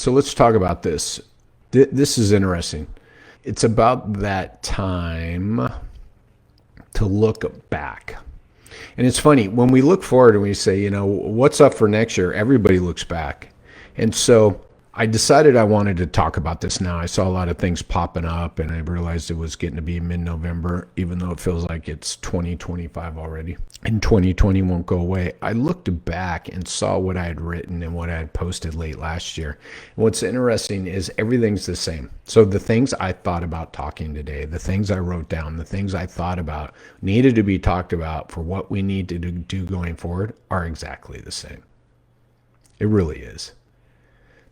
So let's talk about this. This is interesting. It's about that time to look back. And it's funny, when we look forward and we say, what's up for next year, everybody looks back. And so I decided I wanted to talk about this now. I saw a lot of things popping up, and I realized it was getting to be mid-November, even though it feels like it's 2025 already. And 2020 won't go away. I looked back and saw what I had written and what I had posted late last year. And what's interesting is everything's the same. So the things I thought about talking today, the things I wrote down, the things I thought about needed to be talked about for what we need to do going forward are exactly the same. It really is.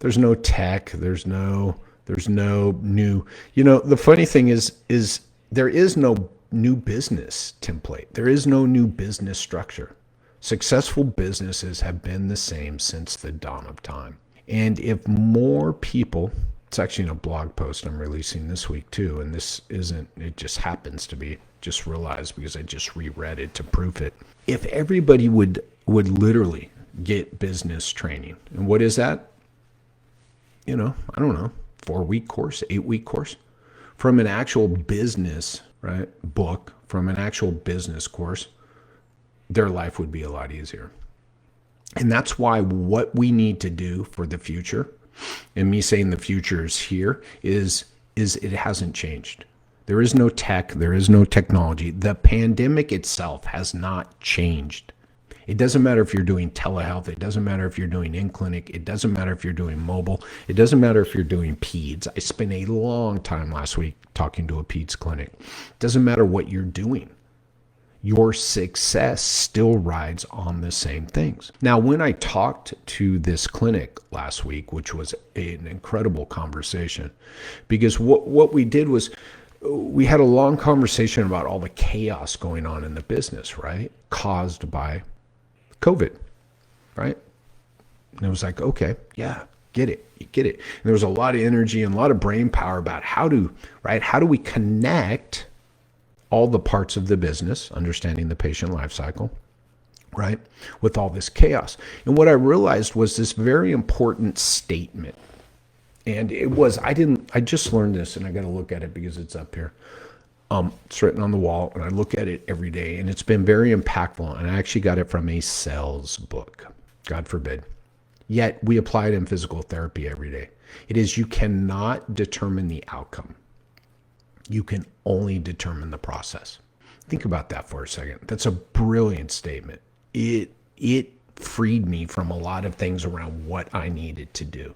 There's no tech. There's no new. The funny thing is there is no new business template. There is no new business structure. Successful businesses have been the same since the dawn of time. And if more people, it's actually in a blog post I'm releasing this week too, and this isn't, it just happens to be, just realized because I just reread it to prove it. If everybody would literally get business training, and what is that? I don't know, 4-week course, 8-week course from an actual business, right? Book from an actual business course, their life would be a lot easier. And that's why what we need to do for the future, and me saying the future is here, is it hasn't changed. There is no tech. There is no technology. The pandemic itself has not changed. It doesn't matter if you're doing telehealth. It doesn't matter if you're doing in-clinic. It doesn't matter if you're doing mobile. It doesn't matter if you're doing peds. I spent a long time last week talking to a peds clinic. It doesn't matter what you're doing. Your success still rides on the same things. Now, when I talked to this clinic last week, which was an incredible conversation, because what we did was we had a long conversation about all the chaos going on in the business, right? Caused by COVID, right? And it was like, okay, yeah, get it. And there was a lot of energy and a lot of brain power about how do we connect all the parts of the business, understanding the patient life cycle, right, with all this chaos. And what I realized was this very important statement. And it was, I just learned this, and I got to look at it because it's up here. It's written on the wall, and I look at it every day, and it's been very impactful. And I actually got it from a sales book, God forbid. Yet we apply it in physical therapy every day. It is, you cannot determine the outcome. You can only determine the process. Think about that for a second. That's a brilliant statement. It freed me from a lot of things around what I needed to do.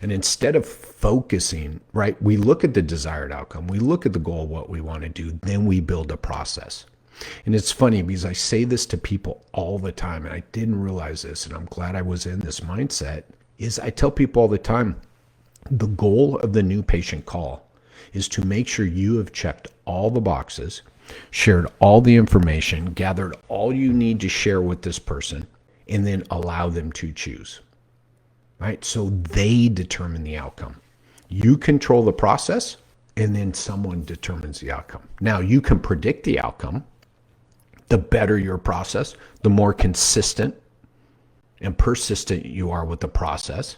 And instead of focusing, right, we look at the desired outcome, we look at the goal, what we want to do, then we build a process. And it's funny because I say this to people all the time, and I didn't realize this, and I'm glad I was in this mindset, is I tell people all the time, the goal of the new patient call is to make sure you have checked all the boxes, shared all the information, gathered all you need to share with this person, and then allow them to choose. Right? So they determine the outcome. You control the process, and then someone determines the outcome. Now, you can predict the outcome. The better your process, the more consistent and persistent you are with the process,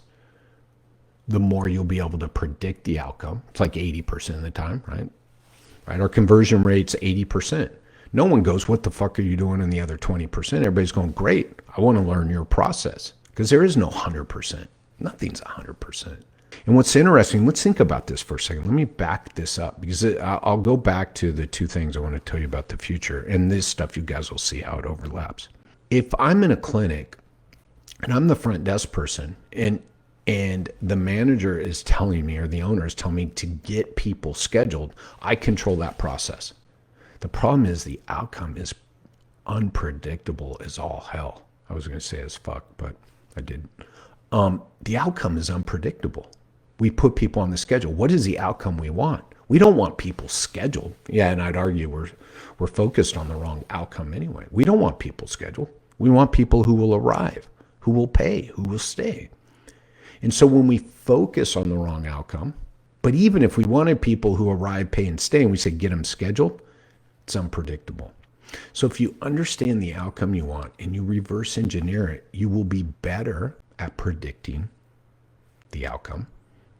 the more you'll be able to predict the outcome. It's like 80% of the time, right? Our conversion rate's 80%. No one goes, what the fuck are you doing in the other 20%? Everybody's going, great, I want to learn your process. Because there is no 100%. Nothing's 100%. And what's interesting, let's think about this for a second. Let me back this up, because I'll go back to the two things I want to tell you about the future. And this stuff, you guys will see how it overlaps. If I'm in a clinic and I'm the front desk person, and the manager is telling me, or the owner is telling me to get people scheduled, I control that process. The problem is the outcome is unpredictable as all hell. I was going to say as fuck, but I didn't. The outcome is unpredictable. We put people on the schedule. What is the outcome we want? We don't want people scheduled. Yeah, and I'd argue we're focused on the wrong outcome anyway. We don't want people scheduled. We want people who will arrive, who will pay, who will stay. And so when we focus on the wrong outcome, but even if we wanted people who arrive, pay, and stay, and we say get them scheduled, it's unpredictable. So if you understand the outcome you want and you reverse engineer it, you will be better at predicting the outcome,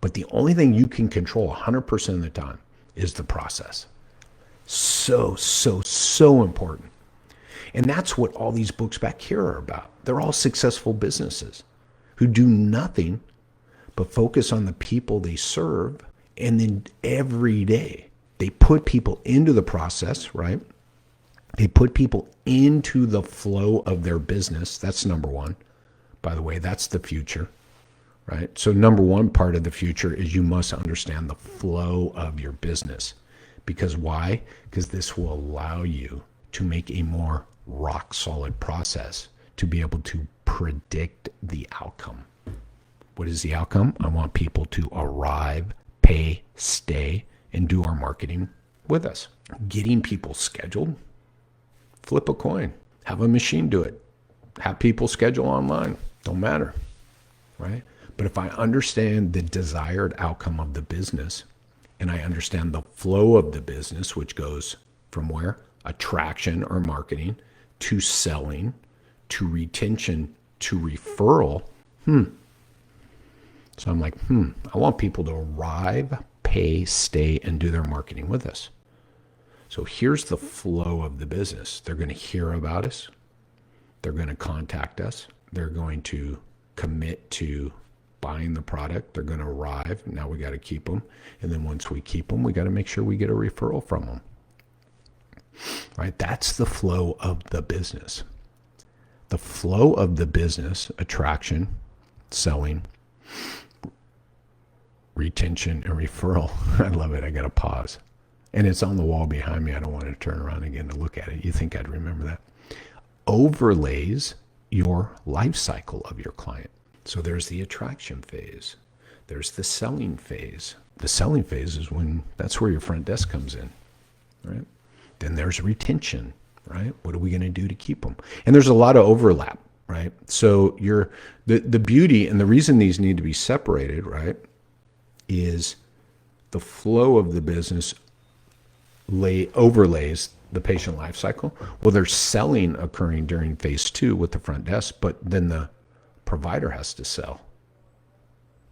but the only thing you can control 100% of the time is the process. So important. And that's what all these books back here are about. They're all successful businesses who do nothing but focus on the people they serve. And then every day they put people into the process, right? They put people into the flow of their business. That's number one. By the way, that's the future, right? So number one part of the future is you must understand the flow of your business. Because why? Because this will allow you to make a more rock solid process to be able to predict the outcome. What is the outcome? I want people to arrive, pay, stay, and do our marketing with us. Getting people scheduled, flip a coin, have a machine do it, have people schedule online, don't matter, right? But if I understand the desired outcome of the business and I understand the flow of the business, which goes from where? Attraction or marketing to selling to retention to referral. So I'm like, I want people to arrive, pay, stay, and do their marketing with us. So here's the flow of the business. They're going to hear about us. They're going to contact us. They're going to commit to buying the product. They're going to arrive. Now we got to keep them. And then once we keep them, we got to make sure we get a referral from them. Right? That's the flow of the business. The flow of the business, attraction, selling, retention, and referral. I love it. I got to pause. And it's on the wall behind me. I don't want to turn around again to look at it. You think I'd remember that? Overlays your life cycle of your client. So there's the attraction phase. There's the selling phase. The selling phase is that's where your front desk comes in, right? Then there's retention, right? What are we going to do to keep them? And there's a lot of overlap, right? So the beauty and the reason these need to be separated, right, is the flow of the business overlays the patient life cycle. Well, there's selling occurring during phase 2 with the front desk, but then the provider has to sell.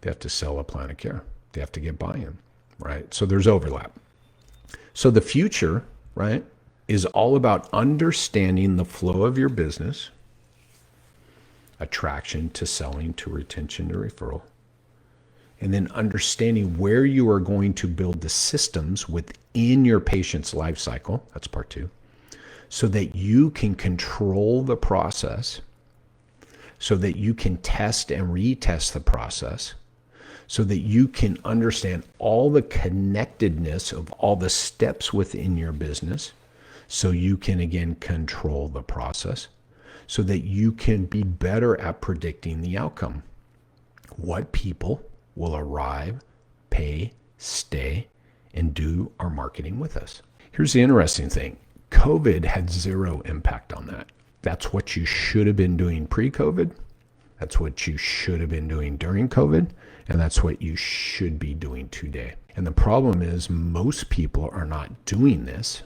They have to sell a plan of care. They have to get buy-in, right? So there's overlap. So the future, right, is all about understanding the flow of your business, attraction to selling to retention to referral, and then understanding where you are going to build the systems within your patient's life cycle. That's part 2. So that you can control the process, so that you can test and retest the process, so that you can understand all the connectedness of all the steps within your business, so you can again control the process, so that you can be better at predicting the outcome. What people will arrive, pay, stay, and do our marketing with us. Here's the interesting thing. COVID had zero impact on that. That's what you should have been doing pre-COVID. That's what you should have been doing during COVID. And that's what you should be doing today. And the problem is most people are not doing this.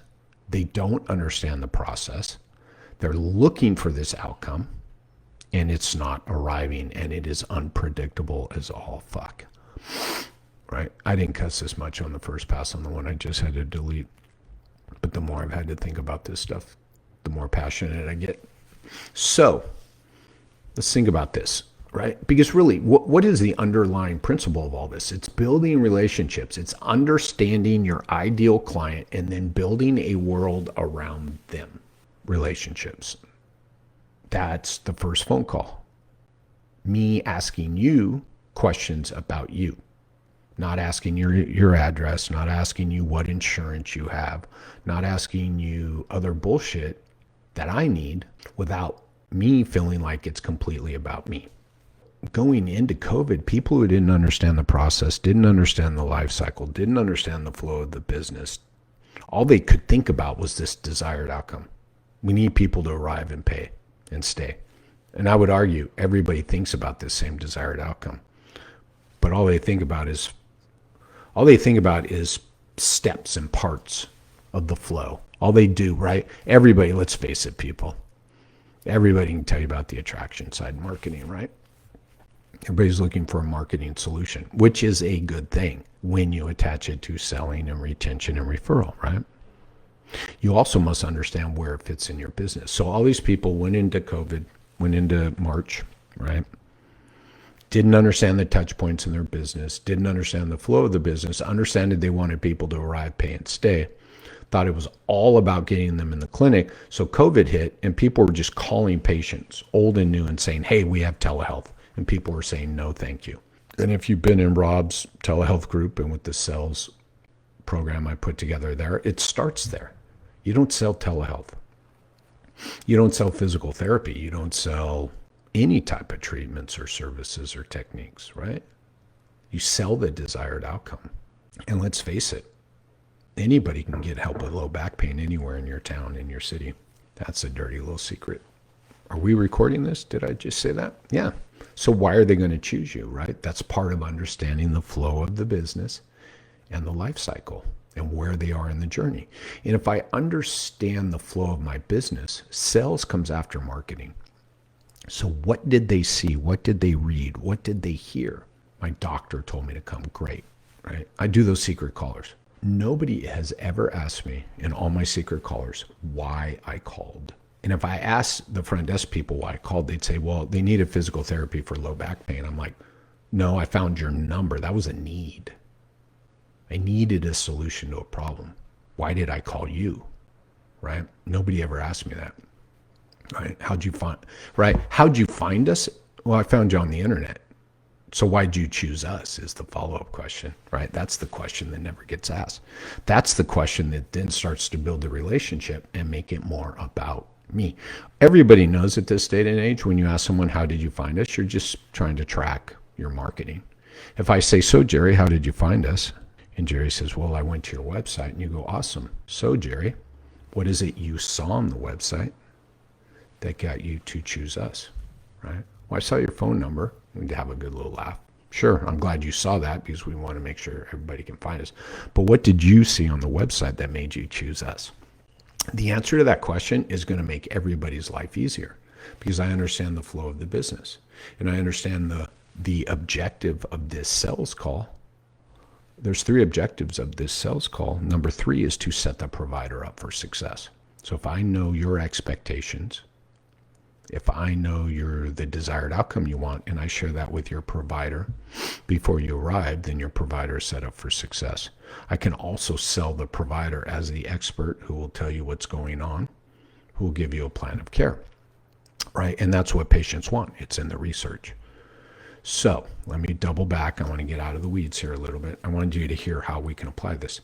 They don't understand the process. They're looking for this outcome, and it's not arriving, and it is unpredictable as all fuck. Right? I didn't cuss this much on the first pass on the one I just had to delete. But the more I've had to think about this stuff, the more passionate I get. So let's think about this, right? Because really, what is the underlying principle of all this? It's building relationships. It's understanding your ideal client and then building a world around them. Relationships. That's the first phone call. Me asking you questions about you. Not asking your address, not asking you what insurance you have, not asking you other bullshit that I need without me feeling like it's completely about me. Going into COVID, people who didn't understand the process, didn't understand the life cycle, didn't understand the flow of the business, all they could think about was this desired outcome. We need people to arrive and pay and stay. And I would argue everybody thinks about this same desired outcome. But all they think about is steps and parts of the flow. All they do, right? Everybody, let's face it, people. Everybody can tell you about the attraction side marketing, right? Everybody's looking for a marketing solution, which is a good thing when you attach it to selling and retention and referral, right? You also must understand where it fits in your business. So all these people went into COVID, went into March, right? Didn't understand the touch points in their business, didn't understand the flow of the business, understood they wanted people to arrive, pay, and stay. Thought it was all about getting them in the clinic. So COVID hit and people were just calling patients, old and new, and saying, hey, we have telehealth. And people were saying, no, thank you. And if you've been in Rob's telehealth group and with the sales program I put together there, it starts there. You don't sell telehealth. You don't sell physical therapy. You don't sell any type of treatments or services or techniques, right? You sell the desired outcome. And let's face it, anybody can get help with low back pain anywhere in your town, in your city. That's a dirty little secret. Are we recording this? Did I just say that? Yeah. So why are they going to choose you, right? That's part of understanding the flow of the business and the life cycle and where they are in the journey. And if I understand the flow of my business, sales comes after marketing. So what did they see? What did they read? What did they hear? My doctor told me to come. Great, right? I do those secret callers. Nobody has ever asked me in all my secret callers why I called. And if I asked the front desk people why I called, they'd say, well, they needed physical therapy for low back pain. I'm like, no, I found your number. That was a need. I needed a solution to a problem. Why did I call you? Right? Nobody ever asked me that. Right? How'd you find us? Well, I found you on the internet. So why'd you choose us is the follow-up question, right? That's the question that never gets asked. That's the question that then starts to build the relationship and make it more about me. Everybody knows at this day and age, when you ask someone, how did you find us? You're just trying to track your marketing. If I say, so Jerry, how did you find us? And Jerry says, well, I went to your website. And you go, awesome. So Jerry, what is it you saw on the website that got you to choose us, right? Well, I saw your phone number. We'd have a good little laugh. Sure, I'm glad you saw that because we want to make sure everybody can find us. But what did you see on the website that made you choose us? The answer to that question is going to make everybody's life easier because I understand the flow of the business and I understand the objective of this sales call. There's 3 objectives of this sales call. Number 3 is to set the provider up for success. So if I know your expectations, if I know you're the desired outcome you want, and I share that with your provider before you arrive, then your provider is set up for success. I can also sell the provider as the expert who will tell you what's going on, who will give you a plan of care, right? And that's what patients want. It's in the research. So let me double back. I want to get out of the weeds here a little bit. I wanted you to hear how we can apply this.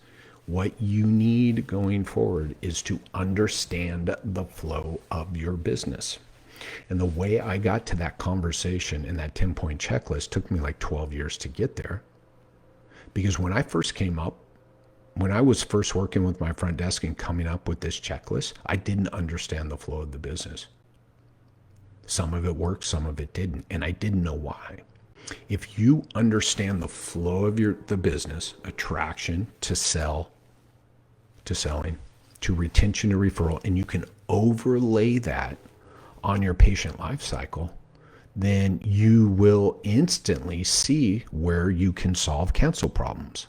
What you need going forward is to understand the flow of your business. And the way I got to that conversation and that 10-point checklist took me like 12 years to get there. Because when I first came up, when I was first working with my front desk and coming up with this checklist, I didn't understand the flow of the business. Some of it worked, some of it didn't, and I didn't know why. If you understand the flow of the business, attraction to sell, to selling, to retention to referral, and you can overlay that on your patient life cycle, then you will instantly see where you can solve cancel problems.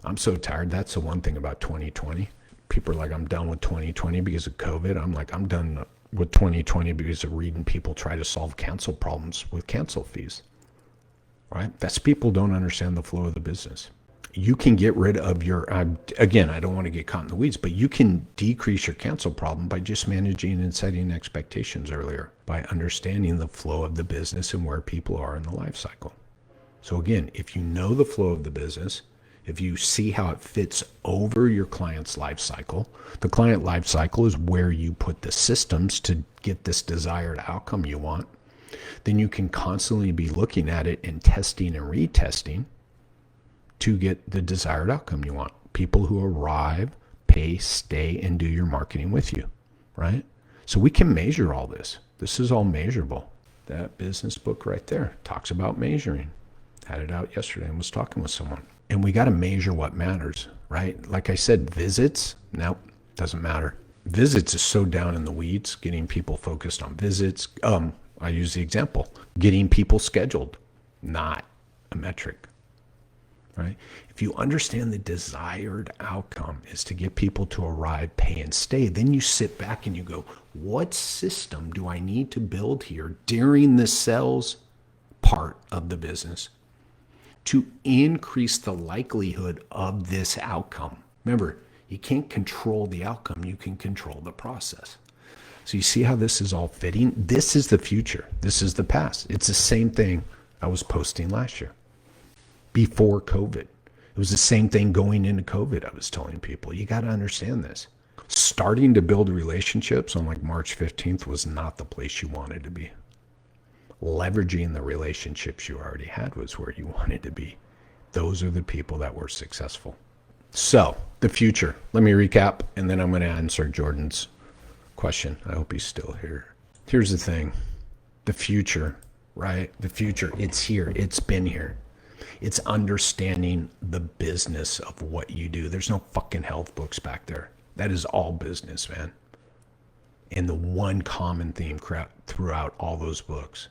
I'm so tired. That's the one thing about 2020. People are like, I'm done with 2020 because of COVID. I'm like, I'm done with 2020 because of reading people try to solve cancel problems with cancel fees, right? That's people don't understand the flow of the business. You can get rid of your, again, I don't want to get caught in the weeds, but you can decrease your cancel problem by just managing and setting expectations earlier, by understanding the flow of the business and where people are in the life cycle. So again, if you know the flow of the business, if you see how it fits over your client's life cycle, the client life cycle is where you put the systems to get this desired outcome you want, then you can constantly be looking at it and testing and retesting to get the desired outcome you want. People who arrive, pay, stay, and do your marketing with you, right? So we can measure all this. This is all measurable. That business book right there talks about measuring. Had it out yesterday and was talking with someone. And we got to measure what matters, right? Like I said, visits, nope, doesn't matter. Visits is so down in the weeds, getting people focused on visits. I use the example, getting people scheduled, not a metric, right? If you understand the desired outcome is to get people to arrive, pay, and stay, then you sit back and you go, what system do I need to build here during the sales part of the business to increase the likelihood of this outcome? Remember, you can't control the outcome, you can control the process. So you see how this is all fitting? This is the future. This is the past. It's the same thing I was posting last year before COVID. It was the same thing going into COVID. I was telling people, you got to understand this. Starting to build relationships on like March 15th was not the place you wanted to be. Leveraging the relationships you already had was where you wanted to be. Those are the people that were successful. So the future, let me recap, and then I'm going to answer Jordan's question. I hope he's still here. Here's the thing. The future, right? The future, it's here. It's been here. It's understanding the business of what you do. There's no fucking health books back there. That is all business, man. And the one common theme throughout all those books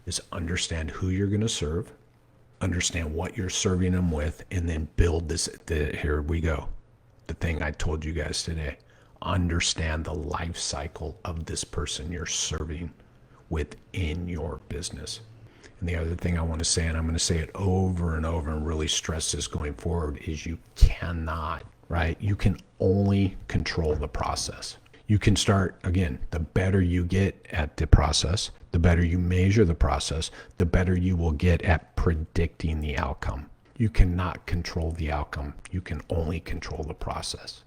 is understand who you're going to serve, understand what you're serving them with, and then build this. Here we go. The thing I told you guys today. Understand the life cycle of this person you're serving within your business. And the other thing I want to say, and I'm going to say it over and over and really stress this going forward, is you cannot, right? You can only control the process. You can start, again, the better you get at the process, the better you measure the process, the better you will get at predicting the outcome. You cannot control the outcome. You can only control the process.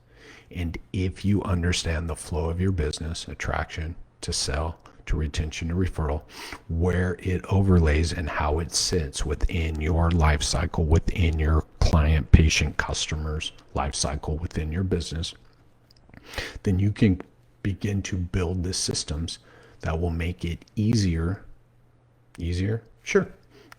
And if you understand the flow of your business, attraction to sell, to retention to referral, where it overlays and how it sits within your life cycle, within your client, patient, customers' life cycle, within your business, then you can begin to build the systems that will make it easier, sure,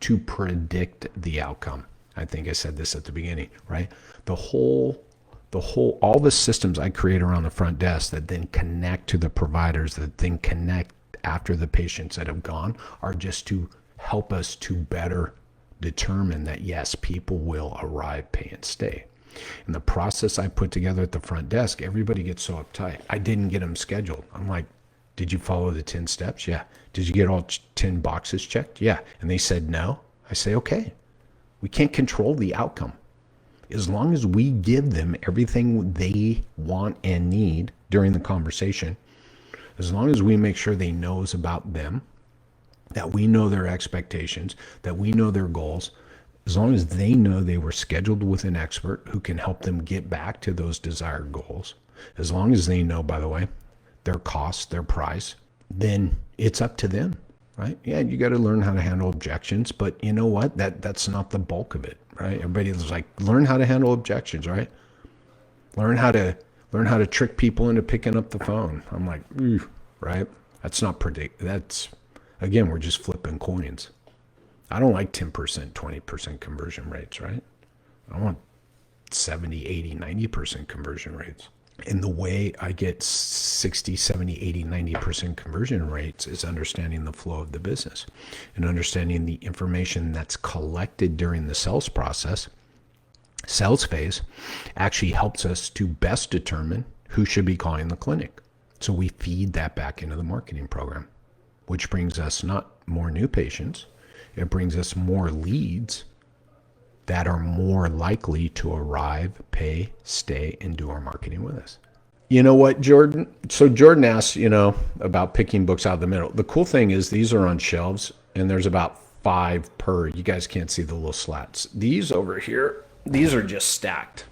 to predict the outcome. I think I said this at the beginning, right? All the systems I create around the front desk that then connect to the providers, that then connect after the patients that have gone, are just to help us to better determine that, yes, people will arrive, pay, and stay. And the process I put together at the front desk, everybody gets so uptight. I didn't get them scheduled. I'm like, did you follow the 10 steps? Yeah. Did you get all 10 boxes checked? Yeah. And they said no. I say, okay, we can't control the outcome. As long as we give them everything they want and need during the conversation, as long as we make sure they knows about them, that we know their expectations, that we know their goals, as long as they know they were scheduled with an expert who can help them get back to those desired goals, as long as they know, by the way, their cost, their price, then it's up to them, right? Yeah, you got to learn how to handle objections, but you know what? That's not the bulk of it, right? Everybody's like, learn how to handle objections, right? Learn how to trick people into picking up the phone. I'm like, right? That's not that's, again, we're just flipping coins. I don't like 10%, 20% conversion rates, right? I want 70, 80, 90% conversion rates. And the way I get 60, 70, 80, 90% conversion rates is understanding the flow of the business and understanding the information that's collected during the sales process. Sales phase actually helps us to best determine who should be calling the clinic. So we feed that back into the marketing program, which brings us not more new patients, it brings us more leads that are more likely to arrive, pay, stay, and do our marketing with us. You know what, Jordan? So Jordan asked, about picking books out of the middle. The cool thing is these are on shelves, and there's about 5 per. You guys can't see the little slats. These over here, these are just stacked.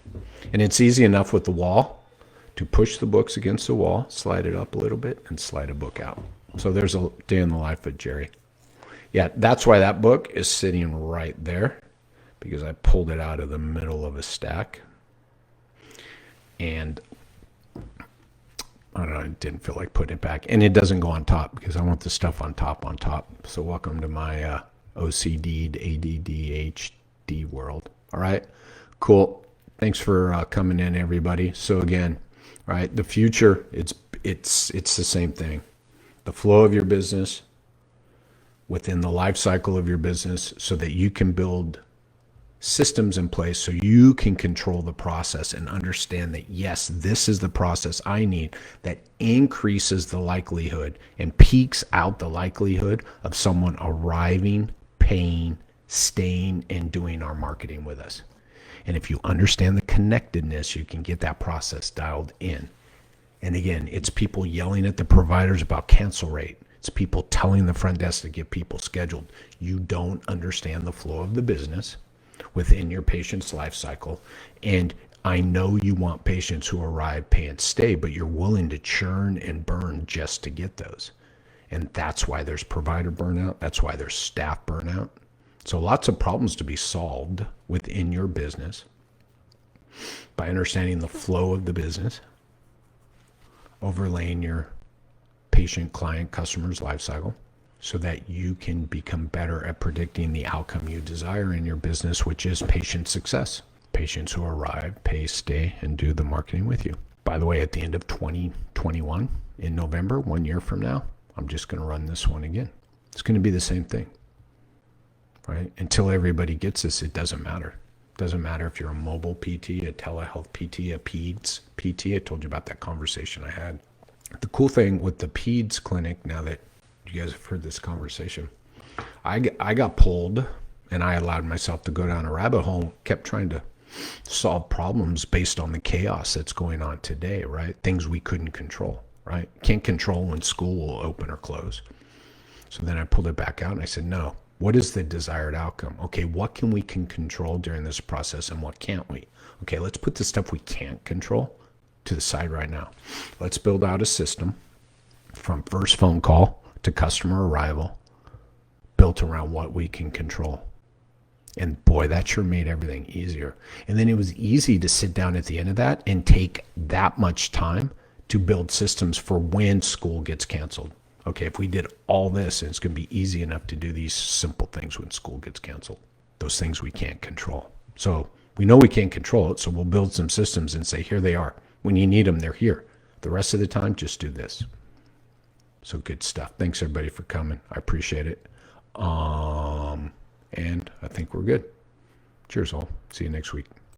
And it's easy enough with the wall to push the books against the wall, slide it up a little bit, and slide a book out. So there's a day in the life of Jerry. Yeah, that's why that book is sitting right there, because I pulled it out of the middle of a stack. And I don't know, I didn't feel like putting it back. And it doesn't go on top because I want the stuff on top. So welcome to my OCD, ADD, world. All right, cool. Thanks for coming in, everybody. So again, right, the future, it's the same thing. The flow of your business, within the life cycle of your business so that you can build systems in place so you can control the process and understand that, yes, this is the process I need that increases the likelihood and peaks out the likelihood of someone arriving, paying, staying, and doing our marketing with us. And if you understand the connectedness, you can get that process dialed in. And again, it's people yelling at the providers about cancel rate. It's people telling the front desk to get people scheduled. You don't understand the flow of the business within your patient's life cycle. And I know you want patients who arrive, pay, and stay, but you're willing to churn and burn just to get those. And that's why there's provider burnout. That's why there's staff burnout. So lots of problems to be solved within your business by understanding the flow of the business, overlaying your patient, client, customer's life cycle, so that you can become better at predicting the outcome you desire in your business, which is patient success. Patients who arrive, pay, stay, and do the marketing with you. By the way, at the end of 2021, in November, 1 year from now, I'm just going to run this one again. It's going to be the same thing, right? Until everybody gets this, it doesn't matter. It doesn't matter if you're a mobile PT, a telehealth PT, a PEDS PT. I told you about that conversation I had. The cool thing with the PEDS clinic, now that you guys have heard this conversation, I got pulled and I allowed myself to go down a rabbit hole, kept trying to solve problems based on the chaos that's going on today, right? Things we couldn't control, right? Can't control when school will open or close. So then I pulled it back out and I said, no, what is the desired outcome? Okay, what can we control during this process and what can't we? Okay, let's put the stuff we can't control to the side right now. Let's build out a system from first phone call to customer arrival built around what we can control. And boy, that sure made everything easier. And then it was easy to sit down at the end of that and take that much time to build systems for when school gets canceled. Okay, if we did all this, and it's going to be easy enough to do these simple things when school gets canceled, those things we can't control. So we know we can't control it, so we'll build some systems and say, here they are. When you need them, they're here. The rest of the time, just do this. So good stuff. Thanks, everybody, for coming. I appreciate it. And I think we're good. Cheers, all. See you next week.